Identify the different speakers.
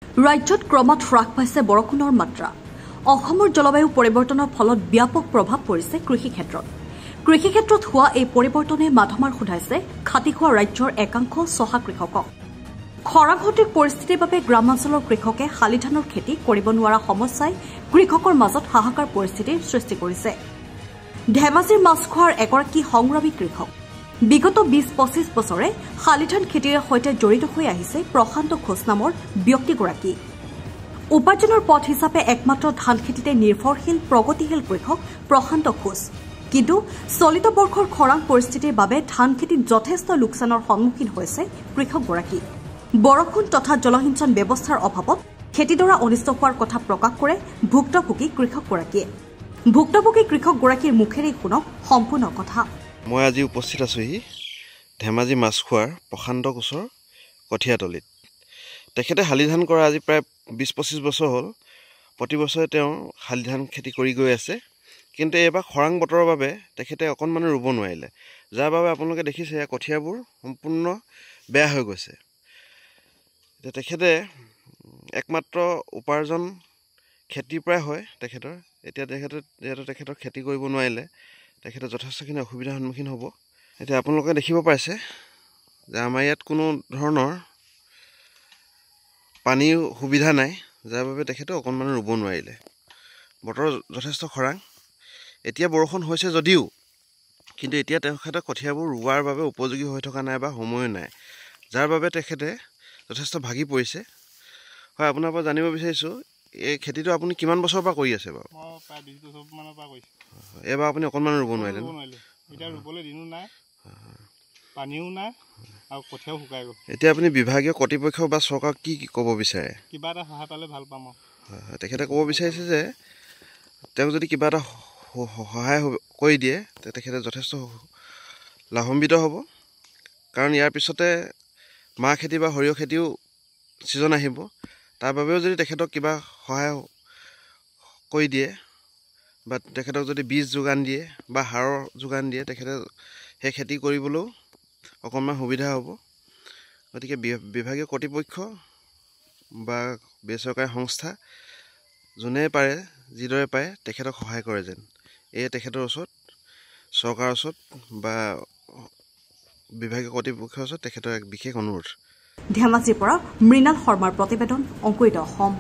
Speaker 1: ৰাজ্যত ক্ৰমাৎ হ্ৰাস পাইছে বৰষুণৰ মাত্ৰা। অসমৰ জলবায়ু পৰিৱৰ্তনৰ ফলত ব্যাপক প্ৰভাৱ পৰিছে কৃষি ক্ষেত্ৰত হোৱা এই পৰিৱৰ্তনে মাধমাৰ সোধাইছে খাটি খোৱা ৰাজ্যৰ একাংশ চহা কৃষকক। খৰাংসদৃশ পৰিস্থিতিৰ বাবে গ্ৰামাঞ্চলৰ কৃষকে শালি ধানৰ খেতি কৰিব নোৱাৰা সমস্যাই কৃষকৰ মাজত হাহাকাৰ পৰিস্থিতিৰ সৃষ্টি কৰিছে। ধেমাজিৰ মাছখোৱাৰ এগৰাকী সংগ্ৰামী কৃষক। বিগত ২০-২৫ বছৰে শালি ধান খেতিৰ সৈতে জড়িত হৈ আহিছে প্ৰশান্ত ঘোষ নামৰ ব্যক্তিগৰাকী। উপাৰ্জনৰ পথ হিচাপে একমাত্ৰ ধান খেতিতে নিৰ্ভৰশীল প্ৰগতিশীল কৃষক প্ৰশান্ত ঘোষ। কিন্তু চলিত বৰ্ষৰ খৰাং পৰিস্থিতিৰ বাবে ধান খেতিত যথেষ্ট লোকচানৰ সন্মুখীন হৈছে কৃষকগৰাকী। বৰষুণ তথা জলসিঞ্চন ব্যৱস্থাৰ অভাৱত খেতিডৰা অনিষ্ট হোৱাৰ কথা প্ৰকাশ কৰে ভুক্তভোগী কৃষকগৰাকীয়ে। ভুক্তভোগী কৃষকগৰাকীৰ মুখেৰে শুনক সম্পূৰ্ণ কথা।
Speaker 2: মই আজি উপস্থিত আছোহি ধেমাজি মাছখোৱাৰ প্ৰশান্ত ঘোষৰ কঠীয়াতলীত। তেখেতে শালি ধান কৰা আজি প্ৰায় ২০-২৫ বছৰ হ'ল। প্ৰতি বছৰে তেওঁ শালি ধান খেতি কৰি গৈ আছে। কিন্তু এইবাৰ খৰাং বতৰৰ বাবে তেখেতে অকণমানো ৰুব নোৱাৰিলে, যাৰ বাবে আপোনালোকে দেখিছে কঠীয়াবোৰ সম্পূৰ্ণ বেয়া হৈ গৈছে। এতিয়া তেখেতে একমাত্ৰ উপাৰ্জন খেতিৰ পৰাই হয় তেখেতৰ। এতিয়া তেখেতৰ খেতি কৰিব নোৱাৰিলে তেখেতে যথেষ্টখিনি অসুবিধাৰ সন্মুখীন হ'ব। এতিয়া আপোনালোকে দেখিব পাইছে যে আমাৰ ইয়াত কোনো ধৰণৰ পানীৰ সুবিধা নাই, যাৰ বাবে তেখেতে অকণমান ৰুব নোৱাৰিলে। বতৰ যথেষ্ট খৰাং। এতিয়া বৰষুণ হৈছে যদিও কিন্তু এতিয়া তেখেতে কঠীয়াবোৰ ৰোৱাৰ বাবে উপযোগী হৈ থকা নাই বা সময়ো নাই, যাৰ বাবে তেখেতে যথেষ্ট ভাগি পৰিছে। হয়, আপোনাৰ পৰা জানিব বিচাৰিছোঁ এই খেতিটো আপুনি কিমান বছৰৰ পৰা কৰি আছে বাৰু?
Speaker 3: মই প্ৰায় ২০ বছৰমানৰ পৰা কৰিছোঁ।
Speaker 2: এইবাৰ আপুনি অকণমান ৰুব নোৱাৰিলে?
Speaker 3: এতিয়া ৰুবলৈ দিনো নাই, পানীও নাই আৰু কঠীয়াও শুকাই গ'ল।
Speaker 2: এতিয়া আপুনি বিভাগীয় কৰ্তৃপক্ষ বা চৰকাৰক কি ক'ব বিচাৰে?
Speaker 3: কিবা এটা সহায় পালে ভাল পাম।
Speaker 2: হয়, তেখেতে ক'ব বিচাৰিছে যে তেওঁক যদি কিবা এটা সহায় কৰি দিয়ে তেখেতে যথেষ্ট লাভান্বিত হ'ব। কাৰণ ইয়াৰ পিছতে মাহ খেতি বা সৰিয়হ খেতিও ছিজন আহিব। তাৰ বাবেও যদি তেখেতক কিবা সহায় কৰি দিয়ে বা তেখেতক যদি বীজ যোগান দিয়ে বা সাৰৰ যোগান দিয়ে, তেখেতে সেই খেতি কৰিবলৈও অকণমান সুবিধা হ'ব। গতিকে বিভাগীয় কৰ্তৃপক্ষ বা বেচৰকাৰী সংস্থা যোনে পাৰে যিদৰে পাৰে তেখেতক সহায় কৰে যেন, এয়ে তেখেতৰ ওচৰত চৰকাৰৰ ওচৰত বা বিভাগীয় কৰ্তৃপক্ষৰ ওচৰত তেখেতৰ এক বিশেষ অনুৰোধ।
Speaker 1: ধেমাজিৰ পৰা মৃণাল শৰ্মাৰ প্ৰতিবেদন, অংকুৰিত অসম।